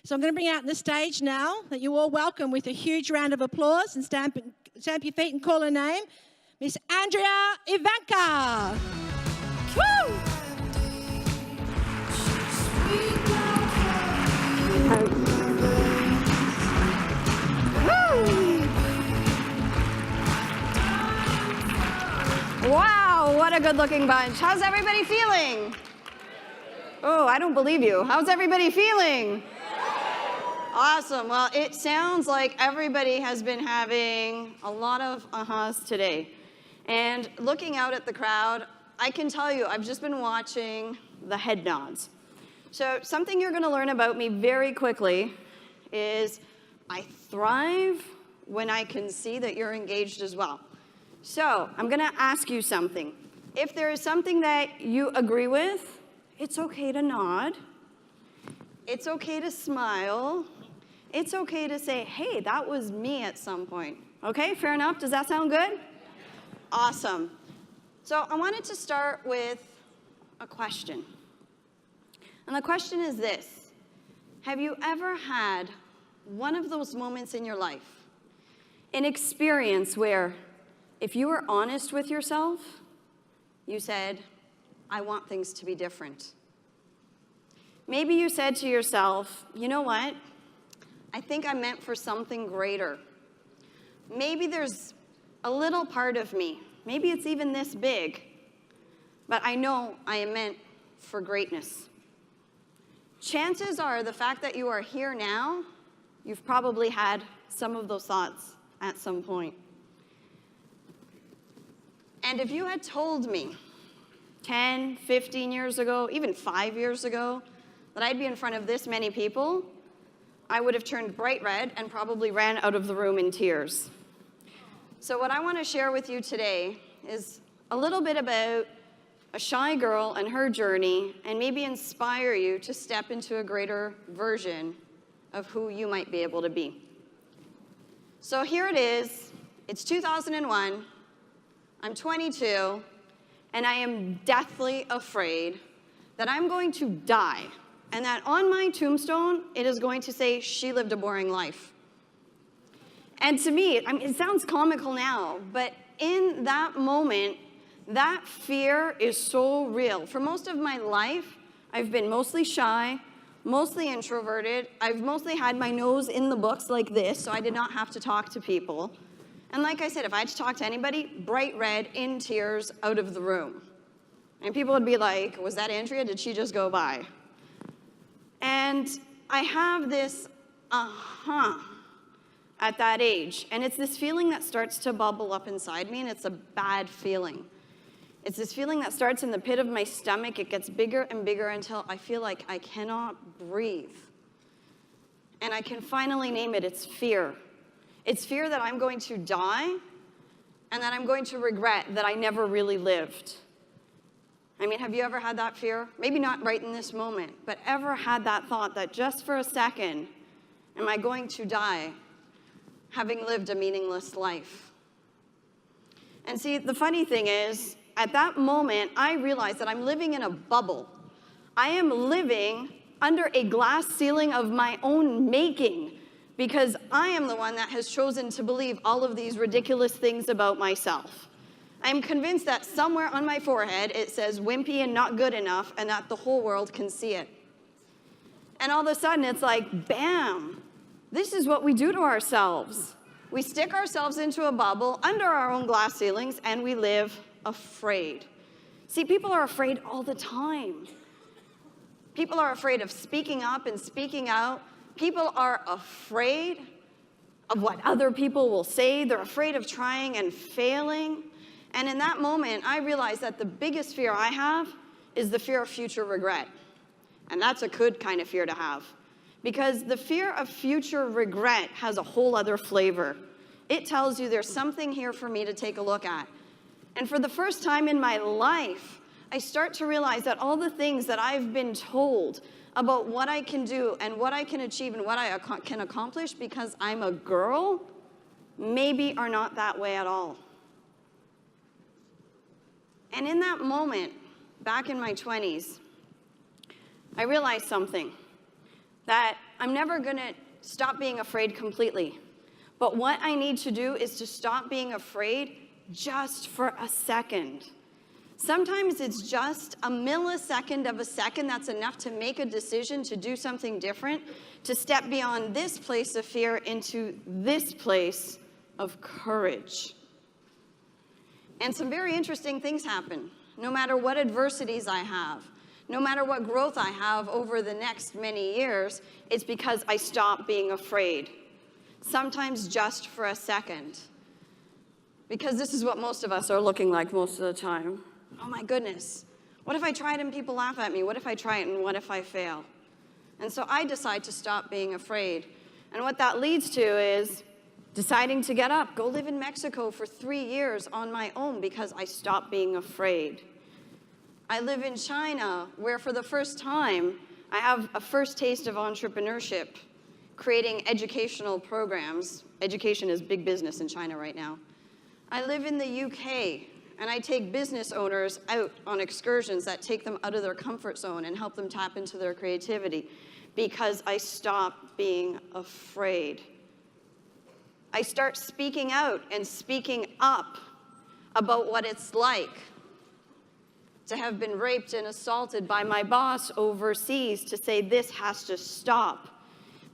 So I'm going to bring out the stage now that you all welcome with a huge round of applause and stamp your feet and call her name, Miss Andrea Ivanka. Woo! Wow, what a good-looking bunch. How's everybody feeling? Oh, I don't believe you. How's everybody feeling? Awesome. Well, it sounds like everybody has been having a lot of uh-hs today. And looking out at the crowd, I can tell you, I've just been watching the head nods. So something you're going to learn about me very quickly is I thrive when I can see that you're engaged as well. So I'm going to ask you something. If there is something that you agree with, it's okay to nod. It's okay to smile. It's okay to say, hey, that was me at some point. Okay, fair enough? Does that sound good? Awesome. So I wanted to start with a question. And the question is this. Have you ever had one of those moments in your life, an experience where if you were honest with yourself, you said, I want things to be different. Maybe you said to yourself, you know what? I think I'm meant for something greater. Maybe there's a little part of me, maybe it's even this big, but I know I am meant for greatness. Chances are the fact that you are here now, you've probably had some of those thoughts at some point. And if you had told me 10, 15 years ago, even 5 years ago, that I'd be in front of this many people, I would have turned bright red and probably ran out of the room in tears. So what I want to share with you today is a little bit about a shy girl and her journey, and maybe inspire you to step into a greater version of who you might be able to be. So here it is. It's 2001. I'm 22, and I am deathly afraid that I'm going to die, and that on my tombstone, it is going to say, she lived a boring life. And to me, I mean, it sounds comical now, but in that moment, that fear is so real. For most of my life, I've been mostly shy, mostly introverted. I've mostly had my nose in the books like this, so I did not have to talk to people. And like I said, if I had to talk to anybody, bright red, in tears, out of the room. And people would be like, was that Andrea? Did she just go by? And I have this at that age. And it's this feeling that starts to bubble up inside me, and it's a bad feeling. It's this feeling that starts in the pit of my stomach. It gets bigger and bigger until I feel like I cannot breathe. And I can finally name it. It's fear. It's fear that I'm going to die and that I'm going to regret that I never really lived. I mean, have you ever had that fear? Maybe not right in this moment, but ever had that thought that just for a second, am I going to die having lived a meaningless life? And see, the funny thing is, at that moment, I realized that I'm living in a bubble. I am living under a glass ceiling of my own making, because I am the one that has chosen to believe all of these ridiculous things about myself. I'm convinced that somewhere on my forehead it says wimpy and not good enough, and that the whole world can see it. And all of a sudden it's like, bam, this is what we do to ourselves. We stick ourselves into a bubble under our own glass ceilings, and we live afraid. See, people are afraid all the time. People are afraid of speaking up and speaking out. People are afraid of what other people will say. They're afraid of trying and failing. And in that moment, I realized that the biggest fear I have is the fear of future regret. And that's a good kind of fear to have. Because the fear of future regret has a whole other flavor. It tells you there's something here for me to take a look at. And for the first time in my life, I start to realize that all the things that I've been told about what I can do and what I can achieve and what I can accomplish because I'm a girl, maybe are not that way at all. And in that moment, back in my 20s, I realized something, that I'm never going to stop being afraid completely. But what I need to do is to stop being afraid just for a second. Sometimes it's just a millisecond of a second that's enough to make a decision to do something different, to step beyond this place of fear into this place of courage. And some very interesting things happen. No matter what adversities I have, no matter what growth I have over the next many years, it's because I stop being afraid. Sometimes just for a second. Because this is what most of us are looking like most of the time. Oh my goodness, what if I try it and people laugh at me? What if I try it and what if I fail? And so I decide to stop being afraid. And what that leads to is deciding to get up, go live in Mexico for 3 years on my own because I stopped being afraid. I live in China, where for the first time, I have a first taste of entrepreneurship, creating educational programs. Education is big business in China right now. I live in the UK, and I take business owners out on excursions that take them out of their comfort zone and help them tap into their creativity because I stopped being afraid. I start speaking out and speaking up about what it's like to have been raped and assaulted by my boss overseas, to say this has to stop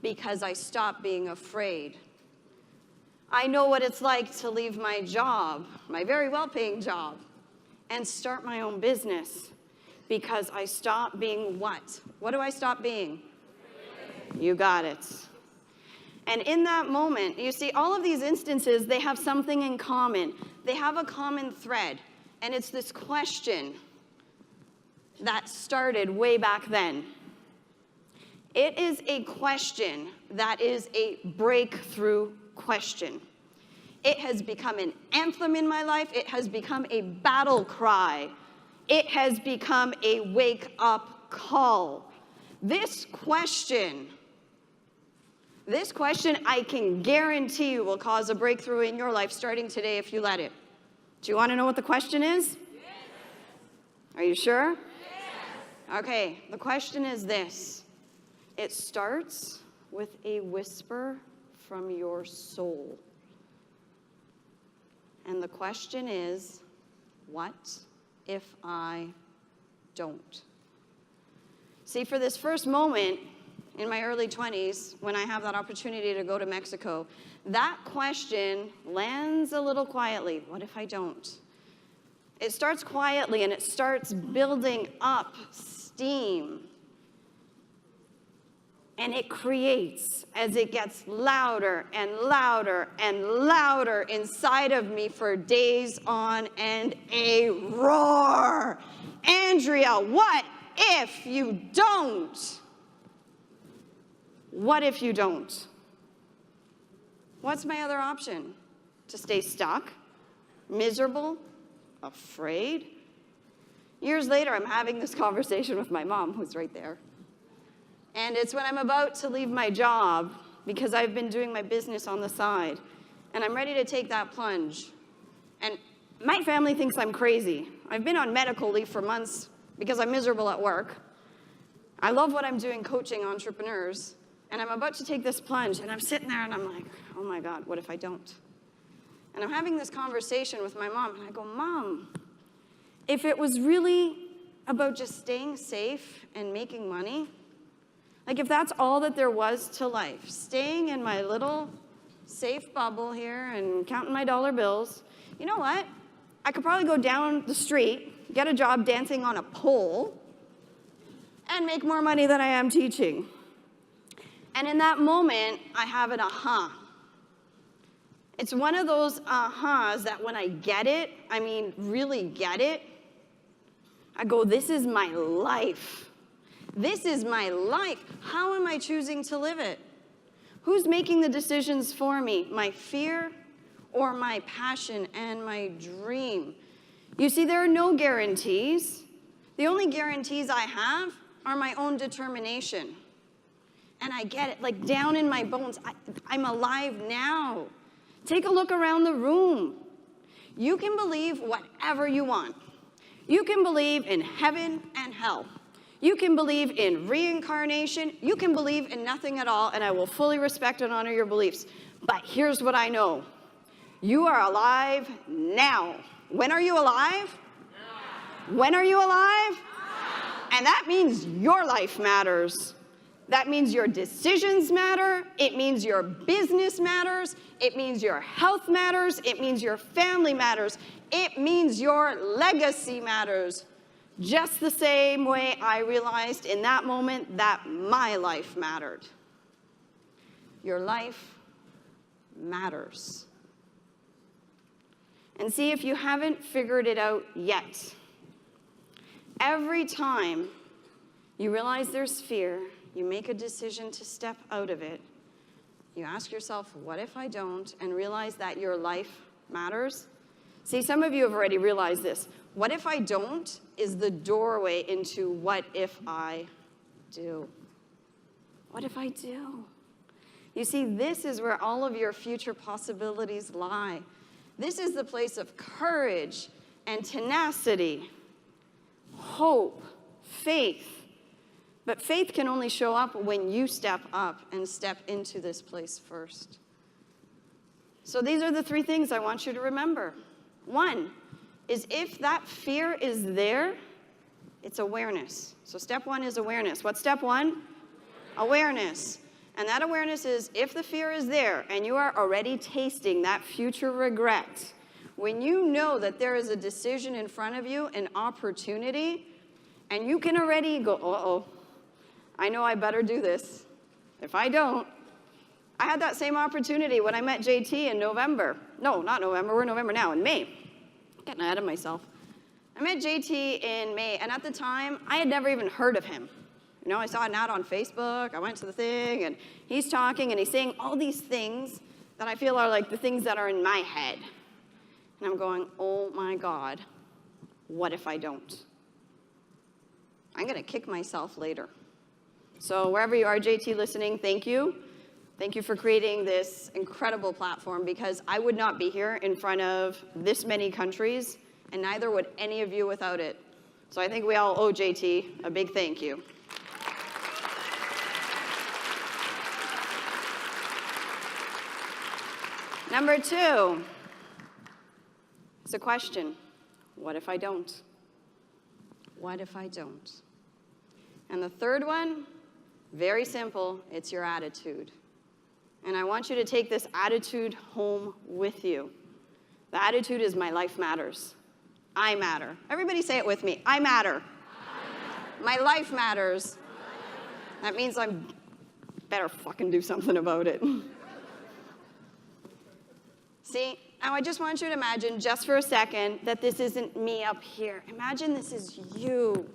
because I stopped being afraid. I know what it's like to leave my job, my very well-paying job, and start my own business because I stopped being what? What do I stop being? You got it. And in that moment, you see, all of these instances, they have something in common. They have a common thread, and it's this question that started way back then. It is a question that is a breakthrough question. It has become an anthem in my life. It has become a battle cry. It has become a wake-up call. This question I can guarantee you will cause a breakthrough in your life starting today if you let it. Do you want to know what the question is? Yes. Are you sure? Yes. Okay, the question is this. It starts with a whisper from your soul. And the question is, what if I don't? See, for this first moment in my early 20s, when I have that opportunity to go to Mexico, that question lands a little quietly. What if I don't? It starts quietly and it starts building up steam. And it creates, as it gets louder and louder and louder inside of me for days on end, a roar. Andrea, what if you don't? What if you don't? What's my other option? To stay stuck, miserable, afraid? Years later, I'm having this conversation with my mom, who's right there. And it's when I'm about to leave my job, because I've been doing my business on the side, and I'm ready to take that plunge. And my family thinks I'm crazy. I've been on medical leave for months because I'm miserable at work. I love what I'm doing coaching entrepreneurs, and I'm about to take this plunge, and I'm sitting there and I'm like, oh my God, what if I don't? And I'm having this conversation with my mom, and I go, Mom, if it was really about just staying safe and making money, like if that's all that there was to life, staying in my little safe bubble here and counting my dollar bills, you know what? I could probably go down the street, get a job dancing on a pole, and make more money than I am teaching. And in that moment, I have an aha. It's one of those ahas that when I get it, I mean really get it, I go, this is my life. This is my life. How am I choosing to live it? Who's making the decisions for me? My fear or my passion and my dream? You see, there are no guarantees. The only guarantees I have are my own determination. And I get it, like down in my bones. I'm alive now. Take a look around the room. You can believe whatever you want. You can believe in heaven and hell. You can believe in reincarnation. You can believe in nothing at all, and I will fully respect and honor your beliefs. But here's what I know. You are alive now. When are you alive? Now. When are you alive? Now. And that means your life matters. That means your decisions matter. It means your business matters. It means your health matters. It means your family matters. It means your legacy matters. Just the same way I realized in that moment that my life mattered. Your life matters. And see, if you haven't figured it out yet, every time you realize there's fear, you make a decision to step out of it, you ask yourself, what if I don't? And realize that your life matters. See, some of you have already realized this. What if I don't is the doorway into what if I do? What if I do? You see, this is where all of your future possibilities lie. This is the place of courage and tenacity, hope, faith. But faith can only show up when you step up and step into this place first. So these are the 3 things I want you to remember. 1 is if that fear is there, it's awareness. So step 1 is awareness. What's step 1? Awareness. And that awareness is if the fear is there and you are already tasting that future regret, when you know that there is a decision in front of you, an opportunity, and you can already go, uh-oh, I know I better do this. If I don't, I had that same opportunity when I met JT in November. No, not November, we're November now, in May. I'm getting ahead of myself. I met JT in May, and at the time, I had never even heard of him. You know, I saw an ad on Facebook, I went to the thing, and he's talking, and he's saying all these things that I feel are like the things that are in my head. And I'm going, oh my God, what if I don't? I'm gonna kick myself later. So wherever you are, JT, listening, thank you. Thank you for creating this incredible platform, because I would not be here in front of this many countries, and neither would any of you without it. So I think we all owe JT a big thank you. Number 2, it's a question. What if I don't? What if I don't? And the 3rd one, very simple, it's your attitude. And I want you to take this attitude home with you. The attitude is my life matters. I matter. Everybody say it with me. I matter. My life matters. That means I better fucking do something about it. See, now I just want you to imagine just for a second that this isn't me up here. Imagine this is you.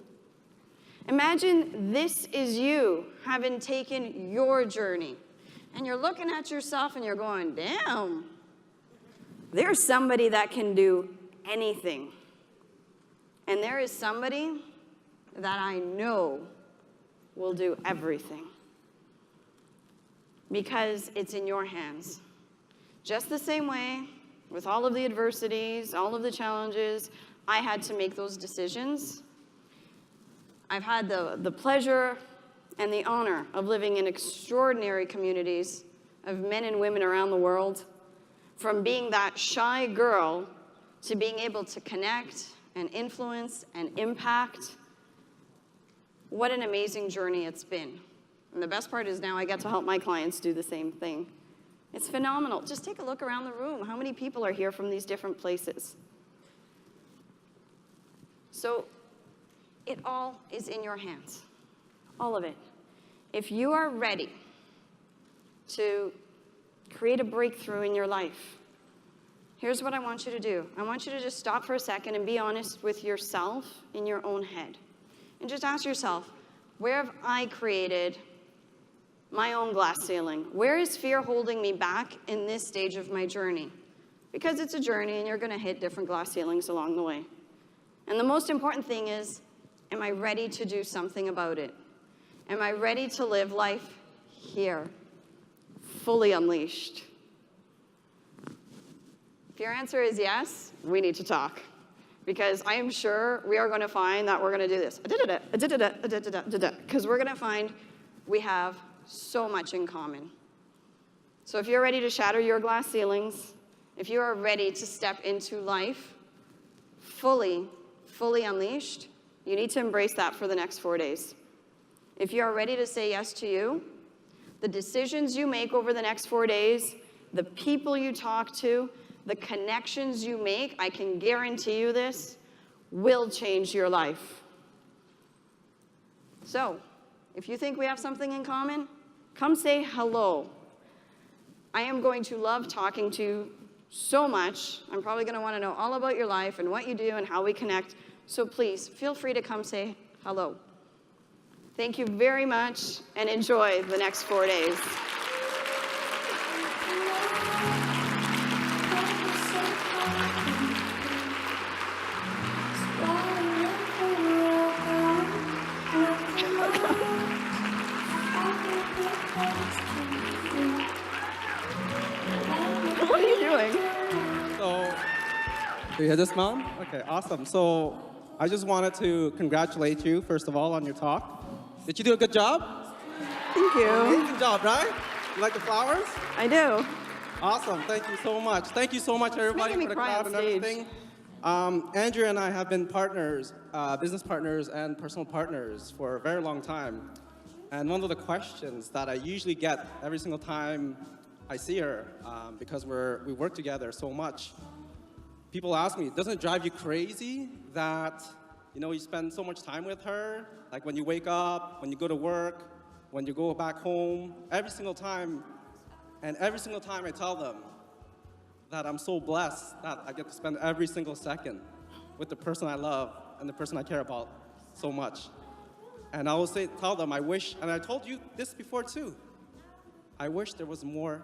Imagine this is you having taken your journey. And you're looking at yourself and you're going, damn, there's somebody that can do anything. And there is somebody that I know will do everything. Because it's in your hands. Just the same way, with all of the adversities, all of the challenges, I had to make those decisions. I've had the pleasure and the honor of living in extraordinary communities of men and women around the world. From being that shy girl to being able to connect and influence and impact. What an amazing journey it's been. And the best part is now I get to help my clients do the same thing. It's phenomenal. Just take a look around the room. How many people are here from these different places? So it all is in your hands. All of it. If you are ready to create a breakthrough in your life, here's what I want you to do. I want you to just stop for a second and be honest with yourself in your own head. And just ask yourself, where have I created my own glass ceiling? Where is fear holding me back in this stage of my journey? Because it's a journey and you're going to hit different glass ceilings along the way. And the most important thing is, am I ready to do something about it? Am I ready to live life here, fully unleashed? If your answer is yes, we need to talk. because I am sure we are going to find that we're going to do this. Because we're going to find we have so much in common. So if you're ready to shatter your glass ceilings, if you are ready to step into life fully unleashed, you need to embrace that for the next 4 days. If you are ready to say yes to you, the decisions you make over the next 4 days, the people you talk to, the connections you make, I can guarantee you this, will change your life. So, if you think we have something in common, come say hello. I am going to love talking to you so much. I'm probably going to want to know all about your life and what you do and how we connect. So please, feel free to come say hello. Thank you very much, and enjoy the next 4 days. What are you doing? So, do you hear this, Mom? Okay, awesome. So, I just wanted to congratulate you, first of all, on your talk. Did you do a good job? Thank you. Amazing job, right? You like the flowers? I do. Awesome. Thank you so much. Thank you so much, everybody, making for me the cry crowd on and stage. everything. Andrea and I have been partners, business partners and personal partners for a very long time. And one of the questions that I usually get every single time I see her, because we work together so much, people ask me, doesn't it drive you crazy that you spend so much time with her? Like when you wake up, when you go to work, when you go back home, every single time. And every single time I tell them that I'm so blessed that I get to spend every single second with the person I love and the person I care about so much. And I will tell them, I wish, and I told you this before too, I wish there was more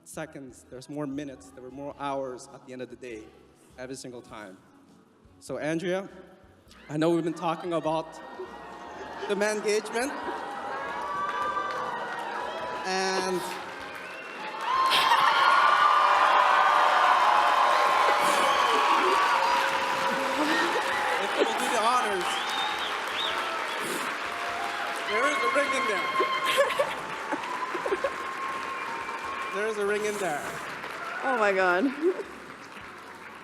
seconds, there's more minutes, there were more hours at the end of the day, every single time. So Andrea, I know we've been talking about the man engagement, and if you will do the honors, there is a ring in there. There is a ring in there. Oh my God.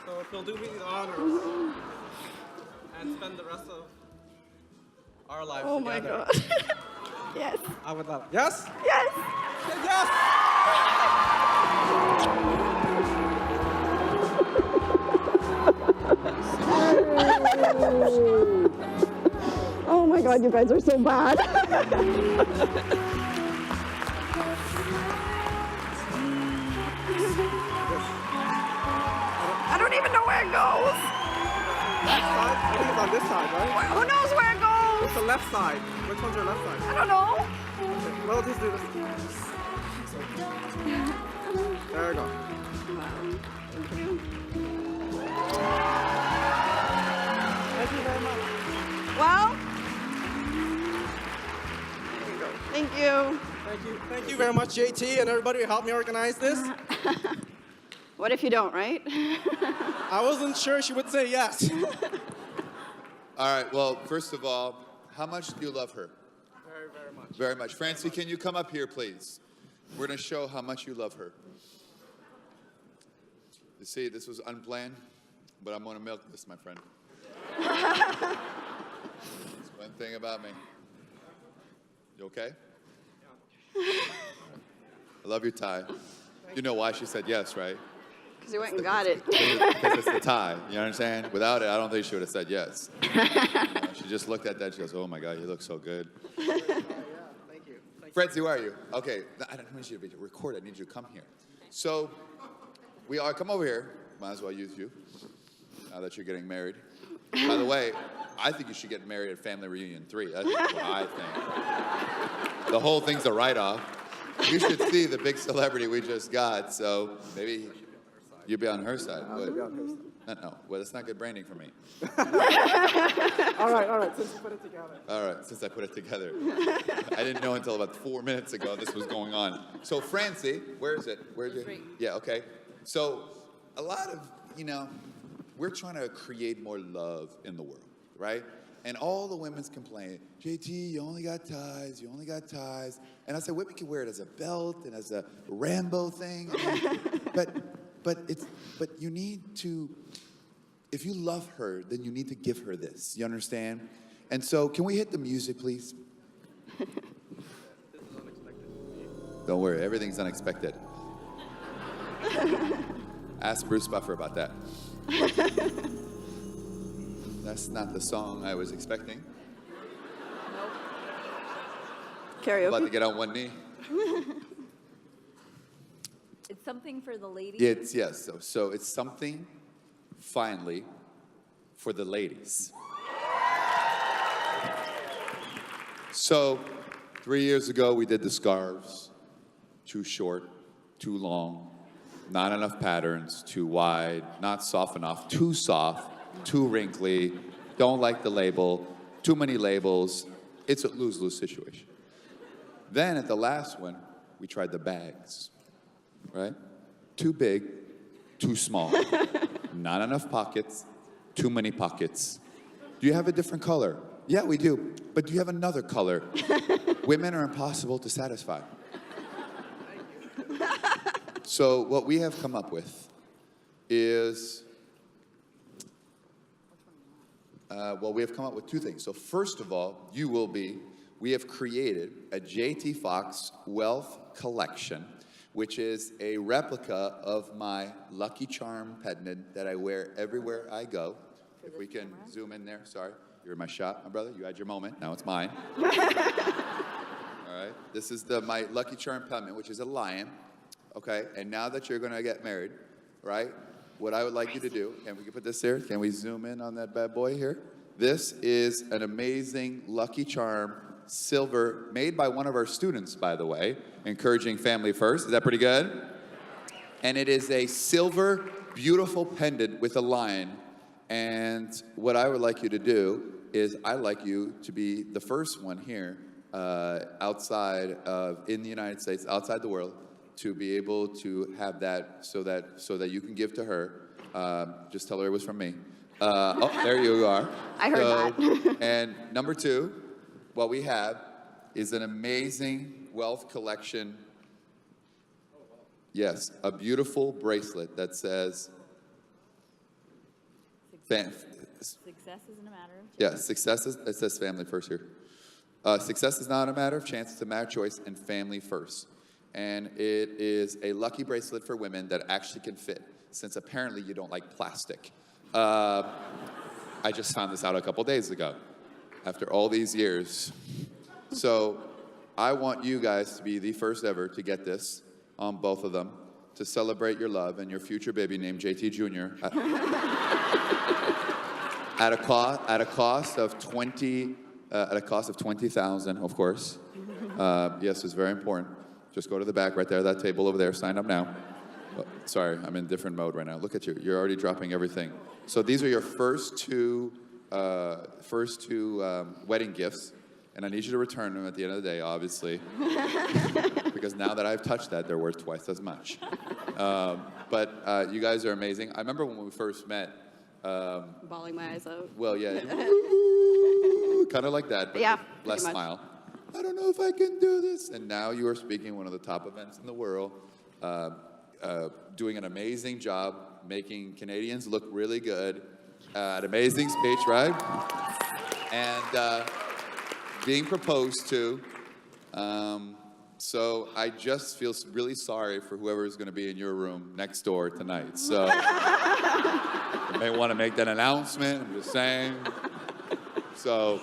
So if you'll do me the honors and spend the rest of our lives Oh my together. God. Yes. I would love it. Yes? Yes. Yes! Oh my God, you guys are so bad. I don't even know where it goes. Left side? I think it's on this side, right? Who knows where it goes? It's the left side. Which one's your left side? I don't know. Okay, well, just do this. There we go. Thank you very much. Well, there you go. Thank you. Thank you. Thank you very much, JT, and everybody who helped me organize this. What if you don't, right? I wasn't sure she would say yes. All right, well, first of all, how much do you love her? Very, very much. Very much. Francie, can you come up here, please? We're going to show how much you love her. You see, this was unplanned, but I'm going to milk this, my friend. That's one thing about me. You okay? I love your tie. You know why she said yes, right? Because you went and got it. Because it's the tie. You understand? Without it, I don't think she would have said yes. She just looked at that. She goes, "Oh my God, you look so good." Yeah, thank you. Francie, where are you? Okay, I don't need you to record. I need you to come here. So, we are. Come over here. Might as well use you. Now that you're getting married. By the way, I think you should get married at Family Reunion 3. That's what I think. The whole thing's a write-off. You should see the big celebrity we just got. So maybe you'll be on her side. No. Well, that's not good branding for me. All right. Since you put it together. All right, since I put it together. I didn't know until about 4 minutes ago this was going on. So, Francie, where is it? Where is it? Yeah, okay. So, a lot of, we're trying to create more love in the world, right? And all the women's complain, JT, you only got ties, you only got ties. And I said, women can wear it as a belt and as a Rambo thing. I mean, but you need to, if you love her, then you need to give her this. You understand? And so, can we hit the music, please? Don't worry, everything's unexpected. Ask Bruce Buffer about that. That's not the song I was expecting. Karaoke. About to get on one knee. It's something for the ladies. It's, yes, so it's something, finally, for the ladies. So, 3 years ago, we did the scarves. Too short, too long, not enough patterns, too wide, not soft enough, too soft, too wrinkly, don't like the label, too many labels. It's a lose-lose situation. Then at the last one, we tried the bags, right? Too big, too small. Not enough pockets, too many pockets. Do you have a different color? Yeah, we do. But do you have another color? Women are impossible to satisfy. So what we have come up with is, we have come up with two things. So first of all, we have created a JT Fox Wealth Collection, which is a replica of my Lucky Charm pendant that I wear everywhere I go. If we can zoom in there, sorry. You're in my shot, my brother. You had your moment, now it's mine. All right, this is my Lucky Charm pendant, which is a lion. Okay, and now that you're gonna get married, right? What I would like you to do, and we can put this here, can we zoom in on that bad boy here? This is an amazing Lucky Charm silver, made by one of our students, by the way, encouraging family first. Is that pretty good? And it is a silver, beautiful pendant with a lion. And what I would like you to do is I'd like you to be the first one here outside of, in the United States, outside the world, to be able to have that so that you can give to her. Just tell her it was from me. Oh, there you are. I heard that. And number two, what we have is an amazing wealth collection. Yes, a beautiful bracelet that says, Success isn't a matter of yeah, success is, it says family first here. Success is not a matter of chance, it's a matter of choice, and family first. And it is a lucky bracelet for women that actually can fit, since apparently you don't like plastic. I just found this out a couple days ago, after all these years. So I want you guys to be the first ever to get this on both of them, to celebrate your love and your future baby named JT Jr. At a cost of $20,000, of course. Yes, it's very important. Just go to the back right there, that table over there. Sign up now. Oh, sorry, I'm in different mode right now. Look at you. You're already dropping everything. So these are your first two wedding gifts, and I need you to return them at the end of the day, obviously, because now that I've touched that, they're worth twice as much. But you guys are amazing. I remember when we first met. Bawling my eyes out. Well, yeah, kind of like that, but Yeah, with less pretty much. smile. I don't know if I can do this. And now you are speaking one of the top events in the world, doing an amazing job, making Canadians look really good, an amazing speech, right? And being proposed to. So I just feel really sorry for whoever is going to be in your room next door tonight. So you may want to make that announcement. I'm just saying. So.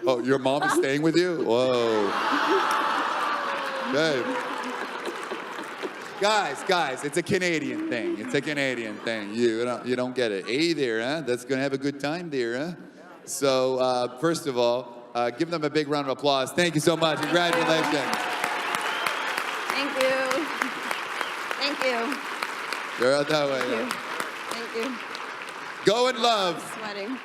Oh, your mom is staying with you? Whoa. Good. Guys, it's a Canadian thing. It's a Canadian thing. You don't get it. Hey there, huh? That's gonna have a good time there, huh? So first of all, give them a big round of applause. Thank you so much. Congratulations. Thank you. Thank you. You're out that way. Thank you. Go in love. Sweating.